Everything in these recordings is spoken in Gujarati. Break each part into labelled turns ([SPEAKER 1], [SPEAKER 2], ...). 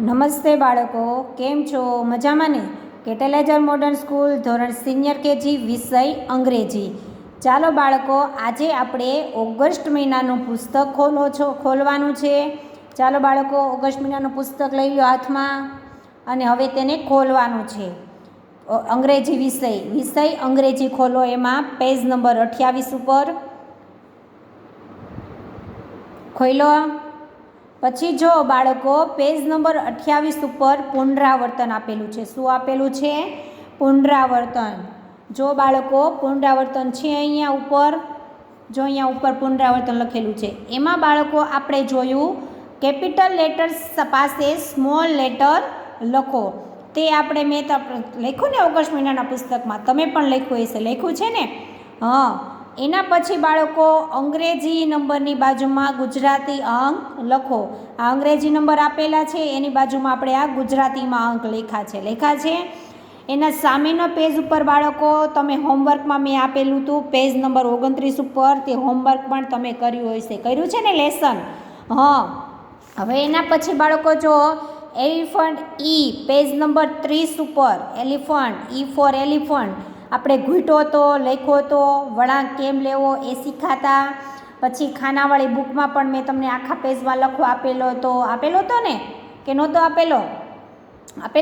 [SPEAKER 1] નમસ્તે બાળકો, કેમ છો? મજામાં ને? કેટલેજર મોડર્ન સ્કૂલ ધોરણ સિનિયર કેજી વિષય અંગ્રેજી. ચાલો બાળકો, આજે આપણે ઓગસ્ટ મહિનાનું પુસ્તક ખોલવાનું છે. ચાલો બાળકો, ઓગસ્ટ મહિનાનું પુસ્તક લઈ લો હાથમાં અને હવે તેને ખોલવાનું છે. અંગ્રેજી વિષય અંગ્રેજી ખોલો. એમાં પેજ નંબર 28 ઉપર ખોલો. પછી જો બાળકો, પેજ નંબર 28 ઉપર પુનરાવર્તન આપેલું છે. શું આપેલું છે? પુનરાવર્તન. જો બાળકો, પુનરાવર્તન છે અહીંયા ઉપર. જો અહીંયા ઉપર પુનરાવર્તન લખેલું છે. એમાં બાળકો આપણે જોયું કેપિટલ લેટર્સ પાસે સ્મોલ લેટર લખો. તે આપણે મેં લખ્યું ને ઓગસ્ટ મહિનાના પુસ્તકમાં. તમે પણ લખ્યું હશે. લખ્યું છે ને? હા. એના પછી બાળકો અંગ્રેજી નંબરની બાજુમાં ગુજરાતી અંક લખો. આ અંગ્રેજી નંબર આપેલા છે, એની બાજુમાં આપણે આ ગુજરાતીમાં અંક લખ્યા છે. એના સામેના પેજ ઉપર બાળકો તમે હોમવર્કમાં મેં આપેલું હતું પેજ નંબર 29 ઉપર. તે હોમવર્ક પણ તમે કર્યું હશે. કર્યું છે ને લેસન? હા. હવે એના પછી બાળકો જો એલિફન્ટ પેજ નંબર 30 ઉપર એલિફન્ટ ફોર એલિફન્ટ આપણે ઘૂંટો તો લખ્યો તો વળાંક કેમ લેવો એ શીખાતા. પછી ખાનાવાળી બુકમાં પણ મેં તમને આખા પેજમાં લખો આપેલો હતો ને કે નહોતો આપેલો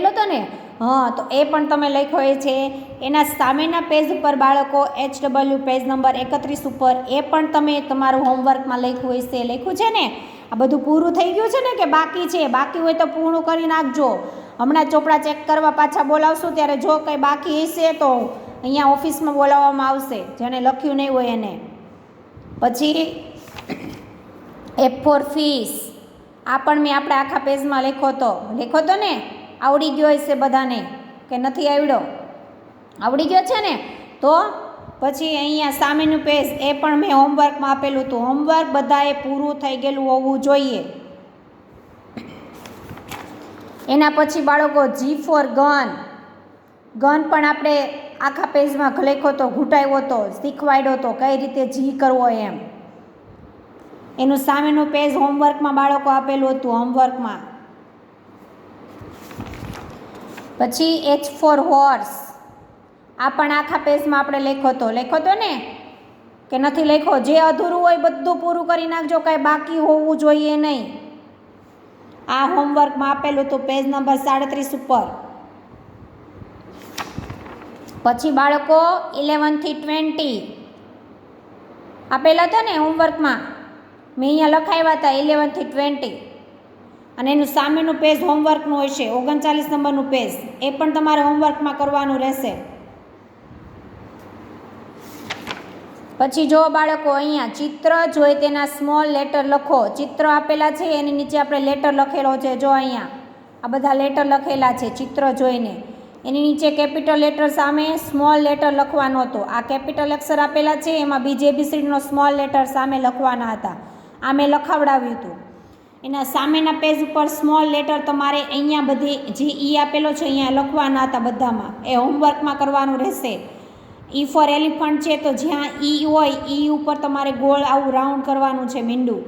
[SPEAKER 1] હતો ને? હા, તો એ પણ તમે લખ્યો છે. એના સામેના પેજ ઉપર બાળકો HW પેજ નંબર 31 ઉપર એ પણ તમે તમારું હોમવર્કમાં લખ્યું હશે. લખ્યું છે ને? આ બધું પૂરું થઈ ગયું છે ને કે બાકી છે? બાકી હોય તો પૂર્ણ કરી નાખજો. હમણાં ચોપડા ચેક કરવા પાછા બોલાવશું ત્યારે જો કંઈ બાકી હશે તો અહીંયા ઓફિસમાં બોલાવવામાં આવશે, જેને લખ્યું નહીં હોય એને. પછી F ફોર ફિશ. આ પણ મેં આપણે આખા પેજમાં લખ્યો તો ને? આવડી ગયો હશે બધાને કે નથી આવડ્યો? આવડી ગયો છે ને? તો પછી અહીંયા સામેનું પેજ એ પણ મેં હોમવર્કમાં આપેલું હતું. હોમવર્ક બધાએ પૂરું થઈ ગયેલું હોવું જોઈએ. એના પછી બાળકો G ફોર ગન. ગન પણ આપણે આખા પેજમાં લખ્યો તો, ઘૂંટાવ્યો તો, શીખવાડ્યો તો કઈ રીતે જી કરવો એમ. એનું સામેનું પેજ હોમવર્કમાં બાળકો આપેલું હતું. હોમવર્કમાં પછી H ફોર હોર્સ. આ પણ આખા પેજમાં આપણે લખ્યો તો ને કે નથી લખ્યો? જે અધૂરું હોય બધું પૂરું કરી નાખજો, કાંઈ બાકી હોવું જોઈએ નહીં. આ હોમવર્કમાં આપેલું હતું પેજ નંબર 37 ઉપર. પછી બાળકો 11 થી 20 આપેલા હતા ને હોમવર્કમાં. મેં અહીંયા લખાવ્યા હતા 11 થી 20 અને એનું સામેનું પેજ હોમવર્કનું હશે 39 નંબરનું પેજ. એ પણ તમારે હોમવર્કમાં કરવાનું રહેશે. પછી જો બાળકો અહીંયા ચિત્ર જોઈ તેના સ્મોલ લેટર લખો. ચિત્ર આપેલા છે એની નીચે આપણે લેટર લખેલો છે. જો અહીંયા આ બધા લેટર લખેલા છે ચિત્ર જોઈને. એની નીચે કેપિટલ લેટર સામે સ્મોલ લેટર લખવાનો હતો. આ કેપિટલ અક્ષર આપેલા છે, એમાં બીજી ABCDનો સ્મોલ લેટર સામે લખવાના હતા. આ મેં લખાવડાવ્યું હતું. એના સામેના પેજ ઉપર સ્મોલ લેટર તમારે અહીંયા બધી જે આપેલો છે અહીંયા લખવાના હતા બધામાં. એ હોમવર્કમાં કરવાનું રહેશે. ફોર એલિફન્ટ છે તો જ્યાં હોય ઉપર તમારે ગોળ આવું રાઉન્ડ કરવાનું છે મીંડું.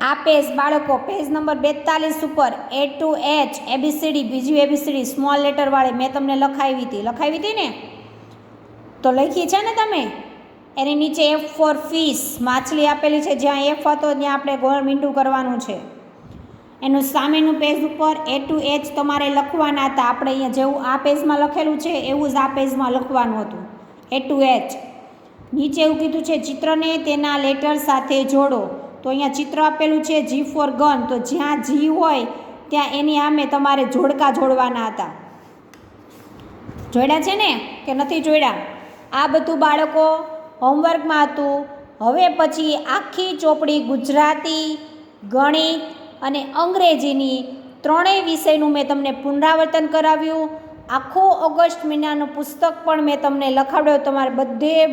[SPEAKER 1] આ પેજ બાળકો પેજ નંબર 42 ઉપર A to H ABCD બીજી ABCD સ્મોલ લેટર વાળી મેં તમને લખાવી હતી ને? તો લખી છે ને તમે? એની નીચે F ફોર ફિશ માછલી આપેલી છે. જ્યાં F હતો ત્યાં આપણે ગોળ મીંડું કરવાનું છે. એનું સામેનું પેજ ઉપર A to H તમારે લખવાના હતા. આપણે અહીંયા જેવું આ પેજમાં લખેલું છે એવું જ આ પેજમાં લખવાનું હતું. A to H. નીચે એવું કીધું છે ચિત્રને તેના લેટર સાથે જોડો. તો અહીંયા ચિત્ર આપેલું છે G ફોર ગન. તો જ્યાં G હોય ત્યાં એની સામે તમારે જોડકા જોડવાના હતા. જોડ્યા છે ને કે નથી જોડ્યા? આ બધું બાળકો હોમવર્કમાં હતું. હવે પછી આખી ચોપડી ગુજરાતી, ગણિત અને અંગ્રેજીની ત્રણેય વિષયનું મેં તમને પુનરાવર્તન કરાવ્યું. આખું ઓગસ્ટ મહિનાનું પુસ્તક પણ મેં તમને લખાવ્યું. તમારે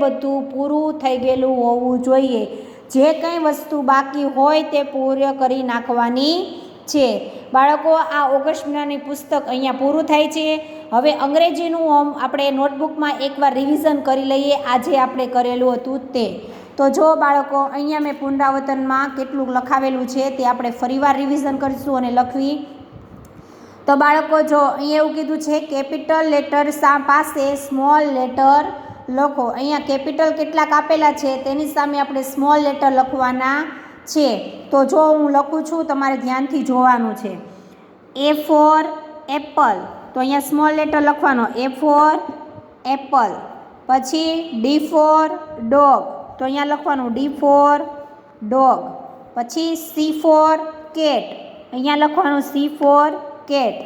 [SPEAKER 1] બધું પૂરું થઈ ગયેલું હોવું જોઈએ. જે કંઈ વસ્તુ બાકી હોય તે પૂર્ણ કરી નાખવાની છે. બાળકો, આ ઓગસ્ટ મહિનાની પુસ્તક અહીંયા પૂરું થાય છે. હવે અંગ્રેજીનું આપણે નોટબુકમાં એકવાર રિવિઝન કરી લઈએ. આજે આપણે કરેલું હતું તે. તો તો જો બાળકો અહીંયા મેં પુનરાવર્તનમાં કેટલું લખાવેલું છે તે આપણે ફરીવાર રિવિઝન કરીશું અને લખવી. તો બાળકો જો અહીંયા એવું કીધું છે કેપિટલ લેટર પાસે સ્મોલ લેટર લખો. અહીંયા કેપિટલ કેટલાક આપેલા છે તેની સામે આપણે સ્મોલ લેટર લખવાના છે. તો જો હું લખું છું તમારે ધ્યાનથી જોવાનું છે. A ફોર એપલ, તો અહીંયા સ્મોલ લેટર લખવાનો A ફોર એપલ. પછી D ફોર ડોગ, તો અહીંયા લખવાનું D ફોર ડોગ. પછી C ફોર કેટ, અહીંયા લખવાનું C ફોર કેટ.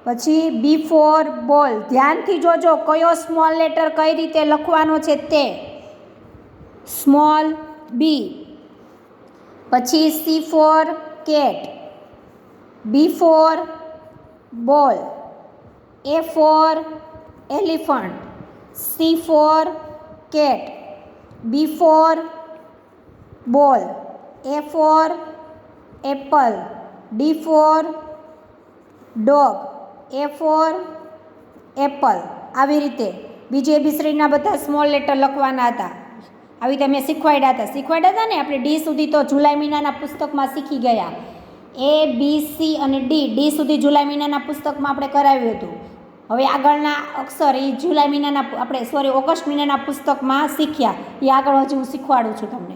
[SPEAKER 1] પછી B ફોર બોલ, ધ્યાનથી જોજો કયો સ્મોલ લેટર કઈ રીતે લખવાનો છે તે. Small B. પછી C for cat, B for ball, A for elephant, C for cat, B for ball, A for apple, D for dog, A for apple. આવી રીતે બીજી એબીસીડીના બધા સ્મોલ લેટર લખવાના હતા. આવી રીતે મેં શીખવાડ્યા હતા ને આપણે ડી સુધી તો જુલાઈ મહિનાના પુસ્તકમાં શીખી ગયા. A B C અને ડી સુધી જુલાઈ મહિનાના પુસ્તકમાં આપણે કરાવ્યું હતું. હવે આગળના અક્ષર એ જુલાઈ મહિનાના ઓગસ્ટ મહિનાના પુસ્તકમાં શીખ્યા. એ આગળ હજી હું શીખવાડું છું તમને.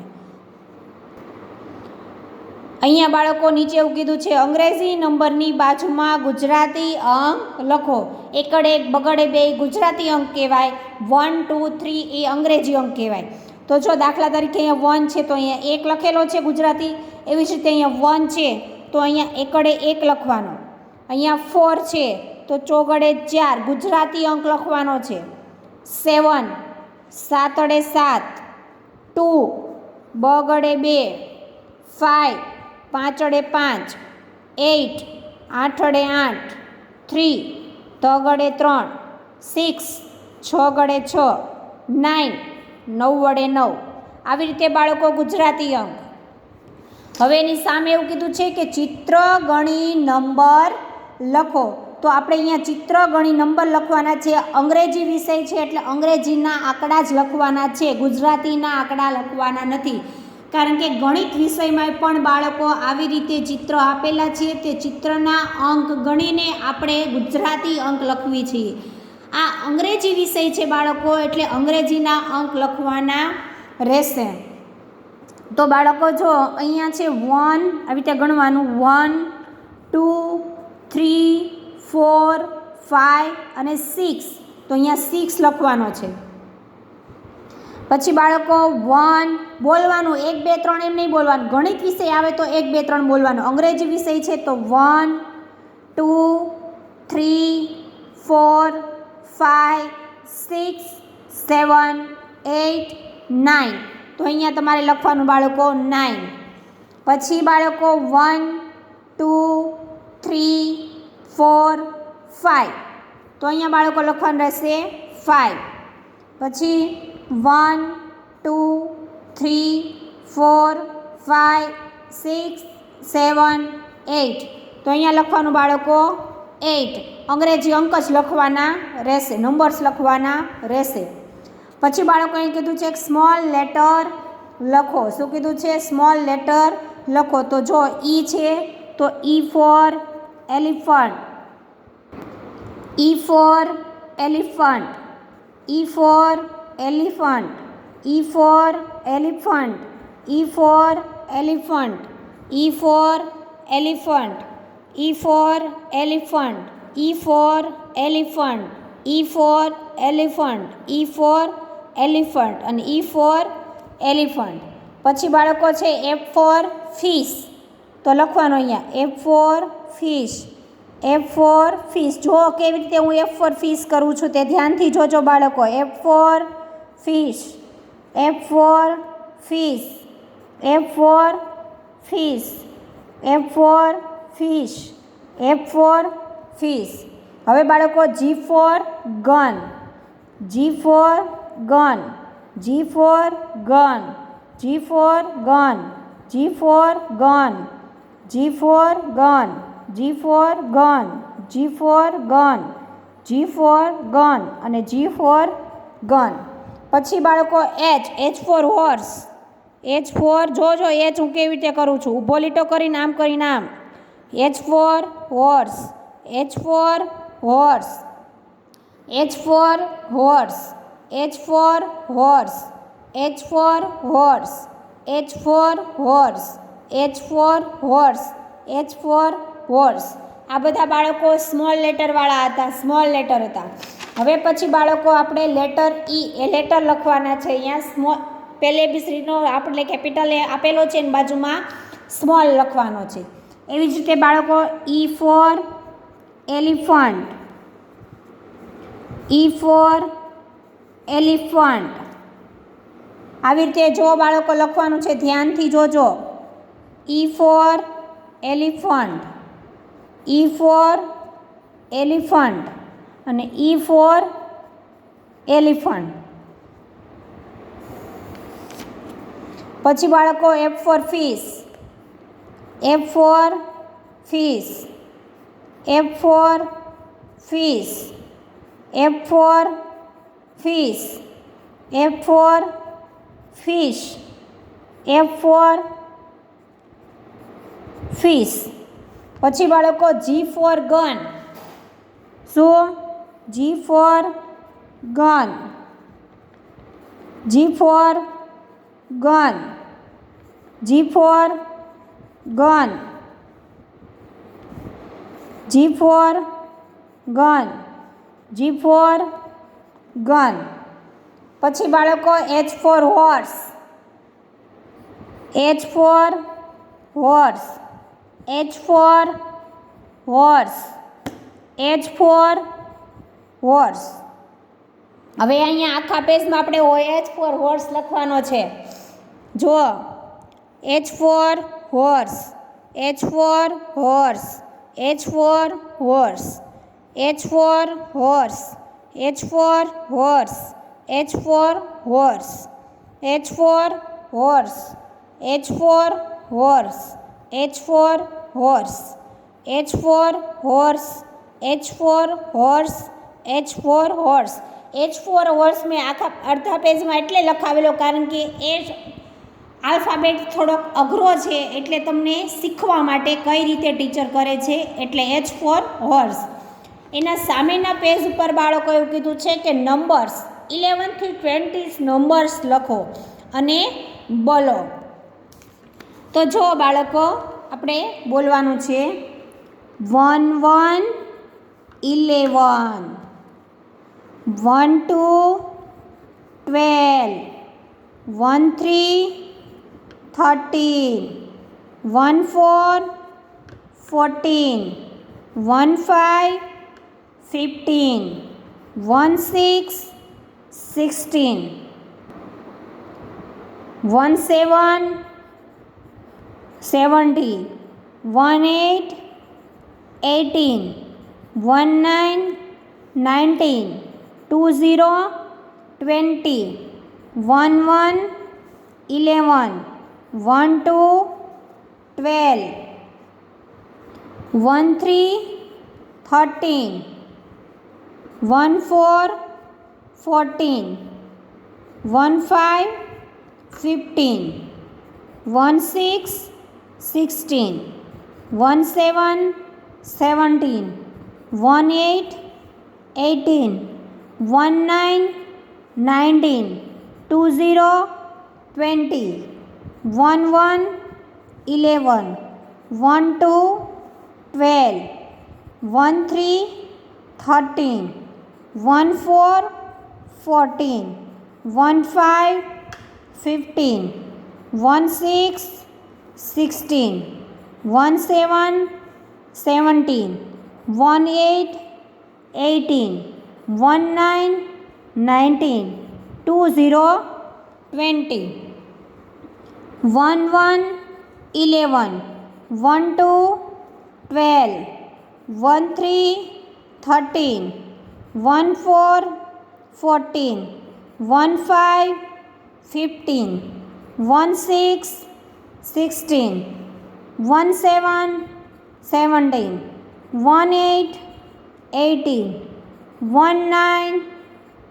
[SPEAKER 1] અહીંયા બાળકો નીચે એવું કીધું છે અંગ્રેજી નંબરની બાજુમાં ગુજરાતી અંક લખો. એકડે એક બગડે બે ગુજરાતી અંક કહેવાય. 1 2 3 એ અંગ્રેજી અંક કહેવાય. તો જો દાખલા તરીકે અહીંયા 1 છે તો અહીંયા 1 લખેલો છે ગુજરાતી. એવી જ રીતે અહીંયા 1 છે તો અહીંયા એકડે 1 લખવાનો. અહીંયા 4 છે તો ચોગડે 4 ગુજરાતી અંક લખવાનો છે. 7 સાતડે 7, 2 બગડે 2, 5 પાંચડે 5, 8 આઠડે 8, 3 તગડે 3, 6 છગડે 6, 9 નવડે 9. આવી રીતે બાળકો ગુજરાતી અંક. હવે એની સામે એવું કીધું છે કે ચિત્ર ગણી નંબર લખો. તો આપણે અહીંયા ચિત્ર ગણી નંબર લખવાના છે. અંગ્રેજી વિષય છે એટલે અંગ્રેજીના આંકડા જ લખવાના છે, ગુજરાતીના આંકડા લખવાના નથી. કારણ કે ગણિત વિષયમાં પણ બાળકો આવી રીતે ચિત્ર આપેલા છે તે ચિત્રના અંક ગણીને આપણે ગુજરાતી અંક લખવી છીએ. આ અંગ્રેજી વિષય છે બાળકો એટલે અંગ્રેજીના અંક લખવાના રહેશે. તો બાળકો જો અહીંયા છે 1 આવી રીતે ગણવાનું 1 2 3 4 5 અને 6. તો અહીંયા 6 લખવાનો છે. પછી બાળકો 1 બોલવાનું 1 2 3 એમ નહીં બોલવાનું. ગણિત વિષય આવે તો 1 2 3 બોલવાનું. અંગ્રેજી વિષય છે તો 1 2 3 4 5 6 7 8 9. તો અહીંયા તમારે લખવાનું બાળકો 9. પછી બાળકો 1 2 3 4 5. તો અહીંયા બાળકો લખવાનું રહેશે 5. પછી 1 2 3 4 5 6 7 8. તો અહીંયા લખવાનું બાળકો 8. અંગ્રેજી અંક જ લખવાના રહેશે, નંબર્સ લખવાના રહેશે. પછી બાળકો અહીં કીધું છે એક સ્મોલ લેટર લખો. શું કીધું છે? સ્મોલ લેટર લખો. તો જો E છે તો E for elephant, E for elephant, E for elephant, E for elephant, E for elephant, E for elephant, E for elephant, E for elephant, E for elephant, E four elephant અને E ફોર એલિફન્ટ. પછી બાળકો છે F ફોર ફિશ. તો લખવાનું અહીંયા F for fish, F for fish. જો કેવી રીતે હું F ફોર ફિશ કરું છું તે ધ્યાનથી જોજો બાળકો. F for fish, F for fish, F for fish, F for fish, F for fish. હવે બાળકો G for gun, G for gun, G for gun, G for gun, G for gun, G for gun, G for gun, G for gun, G for gun અને G ફોર ગન. પછી બાળકો H ફોર હોર્સ, H4 જો H હું કેવી રીતે કરું છું, ઊભો લીટો કરીને આમ કરીને આમ. H4 horse, H4 horse, H4 horse, H4 horse, H4 horse, H4 horse, H4 horse, H4 horse. આ બધા બાળકો સ્મોલ લેટરવાળા હતા, સ્મોલ લેટર હતા. હવે પછી બાળકો આપણે લેટર ઈ એ લેટર લખવાના છે. અહીંયા સ્મોલ પહેલે એબીસીડીનો આપણે કેપિટલ એ આપેલો છે અને બાજુમાં સ્મોલ લખવાનો છે. એવી જ રીતે બાળકો E for elephant, E for elephant. આવી રીતે જો બાળકો લખવાનું છે, ધ્યાનથી જોજો. E for elephant, E for elephant અને ઈ ફોર એલિફન્ટ. પછી બાળકો F for fish, F for fish, F for fish, F for fish, F for fish, F for fish. પછી બાળકો જી ફોર ગન. શું? G for gun, G for gun, G for gun, G for gun, G for gun. પછી બાળકો H for horse, H for horse, H for horse, H for horse. હવે અહીંયા આખા પેજમાં આપણે OH ફોર હોર્સ લખવાનો છે. જો H for horse, H for horse, H for horse, H for horse, H for horse, H for horse, H for horse, H for horse, H for horse, H for horse, H for horse, H for horse. H for horse મેં આખા અડધા પેજમાં એટલે લખાવેલો કારણ કે એ આલ્ફાબેટ થોડોક અઘરો છે, એટલે તમને શીખવા માટે કઈ રીતે ટીચર કરે છે, એટલે એચ ફોર હોર્સ. એના સામેના પેજ ઉપર બાળકો એવું કીધું છે કે નંબર્સ 11 થી 20 નંબર્સ લખો અને બોલો. તો જો બાળકો આપણે બોલવાનું છે 1 1 11, 1 2 12, 1 3 13, 1 4 14, 1 5 15, 1 6 16, 1 7 70, 1 8 18, 1 9 19, 2 0 20, 1 1 11, 1 2 12, 1 3 13, 1 4 14, 1 5 15, 1 6 16, 1 7 17, 1 8 18, 1 9 19, 2 0 20, 1 1 11, 1 2 12, 1 3 13, 1 4 14, 1 5 15, 1 6 16, 1 7 17, 1 8 18, 1 9 19, 2 0 20, 1 1 11, 1 2 12, 1 3 13, 1 4 14, 1 5 15, 1 6 16, 1 7 17, 1 8 18, 1 9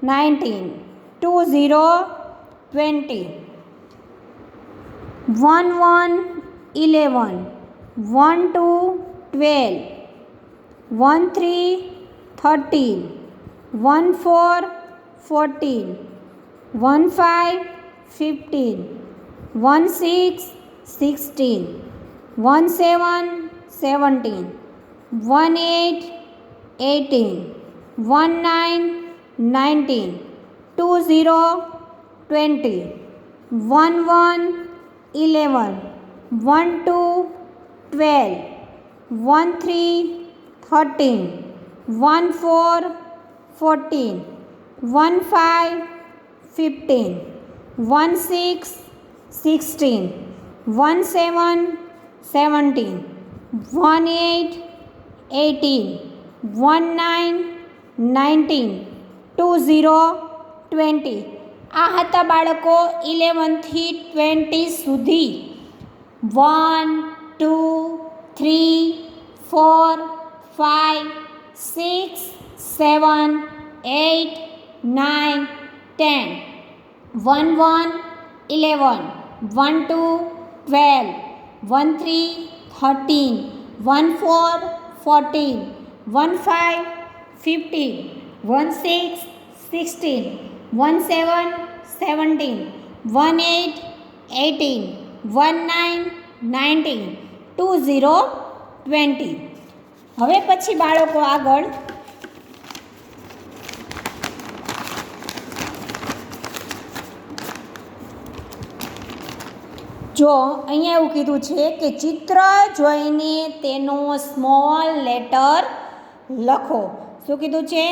[SPEAKER 1] 19, 2 0 20. 1 1 11, 1 2 12, 1 3 13, 1 4 14, 1 5 15, 1 6 16, 1 7 17, 1 8 18, 1 9 19, 2 0 20, 1 1 11, 1 2 12, 1 3 13, 1 4 14, 1 5 15, 1 6 16, 1 7 17, 1 8 18, 1 9 19, 2 0 20. આ હતા બાળકો 11 થી 20 સુધી. 1 2 3 4 5 6 7 8 9 10, 1 1 11, 1 2 12, 1 3 13, 1 4 14, 1 5 15, 1 6 16, 1 7 17, 1 8 18, 1 9 19, 2 0 20. હવે પછી બાળકો આગળ જો અહીંયા એવું કીધું છે કે ચિત્ર જોઈને તેનો સ્મોલ લેટર લખો. શું કીધું છે?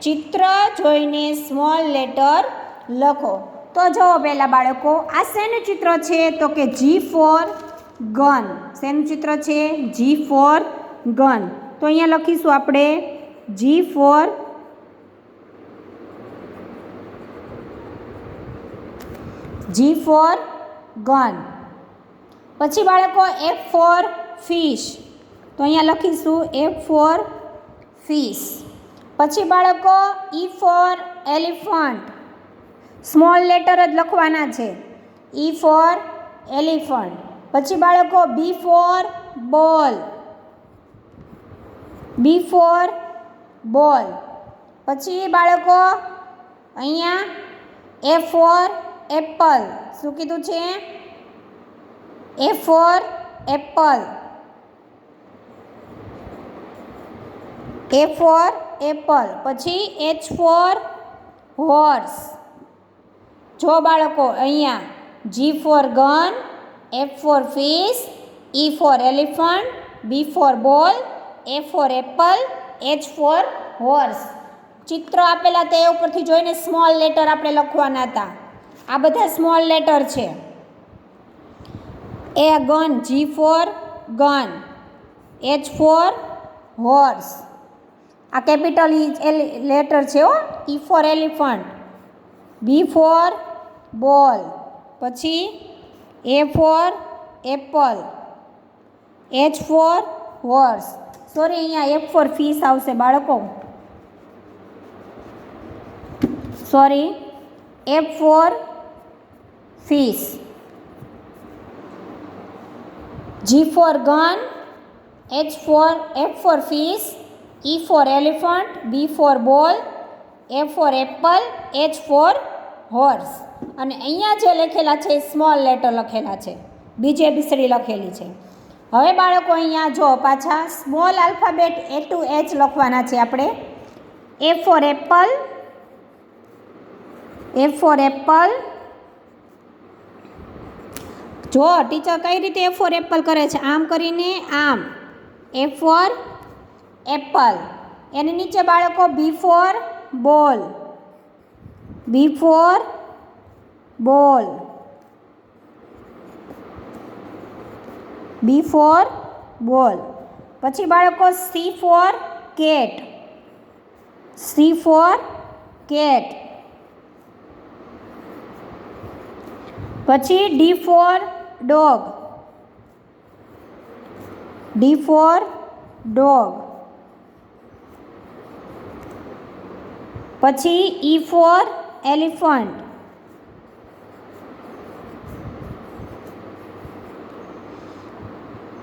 [SPEAKER 1] ચિત્ર જોઈને સ્મોલ લેટર લખો. તો જો પહેલાં બાળકો આ શેનું ચિત્ર છે? તો કે જી ફોર ગન. શેનું ચિત્ર છે? જી ફોર ગન. તો અહીંયા લખીશું આપણે જી ફોર ગન. પછી બાળકો એફ ફોર ફિશ. તો અહીંયા લખીશું એફ ફોર ફિશ. પછી બાળકો E for elephant. Small letter જ લખવાના છે. E for elephant. પછી બાળકો બી ફોર બોલ. બી ફોર બોલ. પછી બાળકો અહીંયા એ ફોર એપલ. શું કીધું છે? A for apple. A for apple. પછી એચ ફોર હોર્સ. જો બાળકો અહીંયા G for gun, F for fish, E for elephant, B for ball, A for apple, H for horse. ચિત્ર આપેલા તે ઉપરથી જોઈને સ્મોલ લેટર આપણે લખવાના હતા. આ બધા સ્મોલ લેટર છે. A gun, G for gun, H for horse. આ કેપિટલ લેટર છે હો. E for elephant, B for ball, પછી A for apple, H for horse. Sorry, અહીંયા એફ ફોર ફિશ આવશે બાળકો. Sorry, F for fish. G for gun, F for fish, E for elephant, B for ball, A for apple, H for horse. અને અહીંયા જે લખેલા છે એ સ્મોલ લેટર લખેલા છે. બીજી એબીસીડી લખેલી છે. હવે બાળકો અહીંયા જો પાછા small alphabet A to H લખવાના છે આપણે. A for apple, A for apple. જો ટીચર કઈ રીતે એ ફોર એપલ કરે છે? આમ કરીને આમ. એ ફોર એપલ. એની નીચે બાળકો બી ફોર બોલ. બી ફોર બોલ. બી ફોર બોલ. પછી બાળકો C for cat. C for cat. પછી D for dog. D for dog. પછી ઈ ફોર એલિફન્ટ.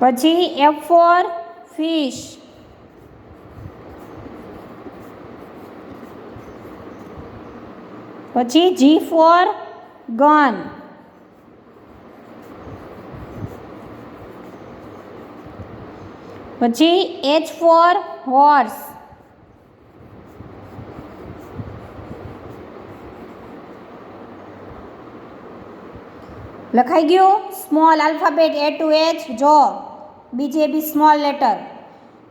[SPEAKER 1] પછી F for fish, પછી G for gun, પછી H for horse, લખાઈ ગયું small alphabet A to H, જો બીજે બી સ્મોલ લેટર.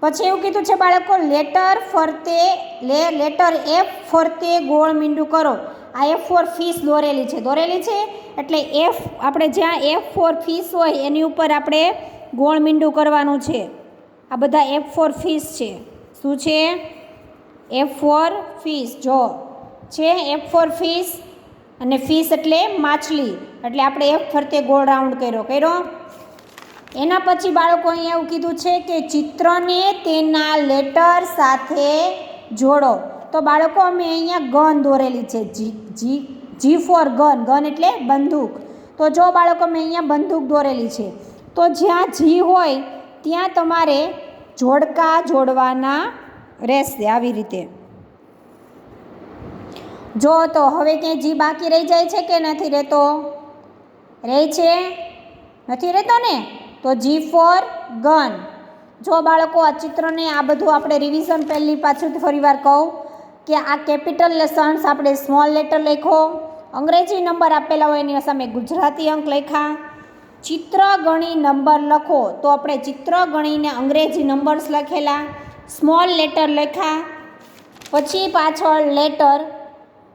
[SPEAKER 1] પછી એવું કીધું છે બાળકો લેટર ફરતે લેટર F ફરતે ગોળ મીંડું કરો. આ F ફોર ફિશ દોરેલી છે એટલે F આપણે જ્યાં F ફોર ફિશ હોય એની ઉપર આપણે ગોળ મીંડું કરવાનું છે. આ બધા F ફોર ફિશ છે. શું છે? F for fish. જો છે F ફોર ફિશ અને ફિશ એટલે માછલી, એટલે આપણે F ફરતે ગોળ રાઉન્ડ કર્યો. એના પછી બાળકો અહીંયા એવું કીધું છે કે ચિત્રને તેના લેટર સાથે જોડો. તો બાળકો અમે અહીંયા ગન દોરેલી છે, G ફોર ગન એટલે બંદૂક. તો જો બાળકો મેં અહીંયા બંદૂક દોરેલી છે, તો જ્યાં G હોય ત્યાં તમારે જોડકા જોડવાના રહેશે આવી રીતે. જો તો હવે ક્યાંય G બાકી રહી જાય છે કે નથી રહેતો? રહે છે? નથી રહેતો ને? તો G ફોર ગન. જો બાળકો આ ચિત્રને આ બધું આપણે રિવિઝન પહેલી પાછું ફરીવાર કહું કે આ કેપિટલ લેસન્સ આપણે સ્મોલ લેટર લખો, અંગ્રેજી નંબર આપેલા હોય એની સામે ગુજરાતી અંક લખ્યા, ચિત્ર ગણી નંબર લખો તો આપણે ચિત્ર ગણીને અંગ્રેજી નંબર્સ લખેલા, સ્મોલ લેટર લખ્યા, પછી પાછળ લેટર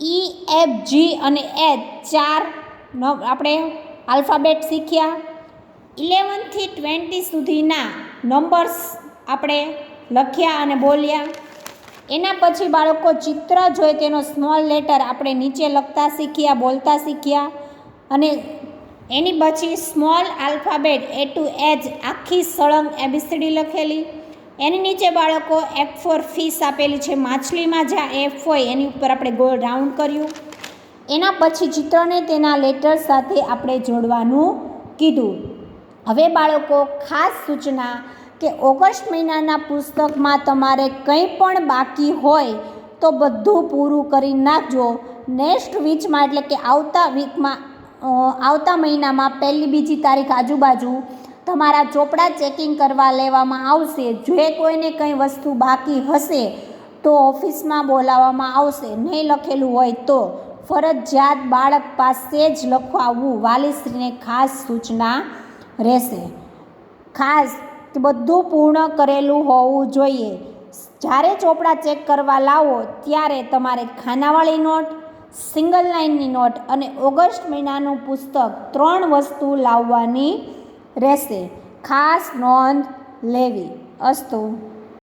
[SPEAKER 1] E, F, G અને H 4 આપણે આલ્ફાબેટ શીખ્યા. 11 થી 20 સુધીના નંબર્સ આપણે લખ્યા અને બોલ્યા. એના પછી બાળકો ચિત્ર જોઈ તેનો સ્મોલ લેટર આપણે નીચે લખતા શીખ્યા, બોલતા શીખ્યા. અને એની પછી small alphabet A to H આખી સળંગ ABCD લખેલી. એની નીચે બાળકો F ફોર ફિશ આપેલી છે, માછલીમાં જ્યાં F હોય એની ઉપર આપણે ગોળ રાઉન્ડ કર્યું. એના પછી ચિત્રને તેના લેટર સાથે આપણે જોડવાનું કીધું. હવે બાળકો ખાસ સૂચના કે ઓગસ્ટ મહિનાના પુસ્તકમાં તમારે કંઈ પણ બાકી હોય તો બધું પૂરું કરી નાખજો. નેક્સ્ટ વીકમાં એટલે કે આવતા મહિનામાં 1-2 તારીખ આજુબાજુ તમારા ચોપડા ચેકિંગ કરવા લેવામાં આવશે. જો કોઈને કંઈ વસ્તુ બાકી હશે તો ઓફિસમાં બોલાવવામાં આવશે. નહીં લખેલું હોય તો ફરજિયાત બાળક પાસે જ લખવાવું વાલીશ્રીને ખાસ સૂચના રહેશે. ખાસ બધું પૂર્ણ કરેલું હોવું જોઈએ. જ્યારે ચોપડા ચેક કરવા લાવો ત્યારે તમારે ખાનાવાળી નોટ, સિંગલ લાઇનની નોટ અને ઓગસ્ટ મહિનાનું પુસ્તક 3 વસ્તુ લાવવાની રહેશે. ખાસ નોંધ લેવી. અસ્તુ.